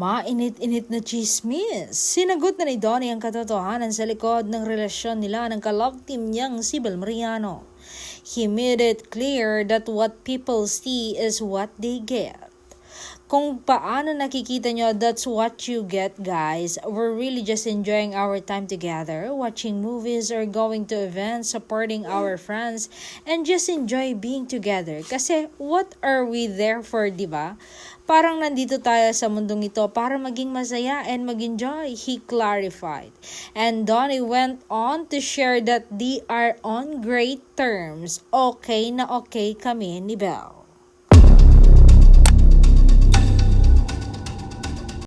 Mainit-init na chismis. Sinagot na ni Donnie ang katotohanan sa likod ng relasyon nila ng ka-love team niyang si Bel Mariano. He made it clear that what people see is what they get. Kung paano nakikita nyo, that's what you get, guys. We're really just enjoying our time together, watching movies or going to events, supporting our friends, and just enjoy being together. Kasi what are we there for, diba? Parang nandito tayo sa mundong ito para maging masaya and mag-enjoy, he clarified. And Donnie went on to share that they are on great terms. Okay na okay kami ni Bel.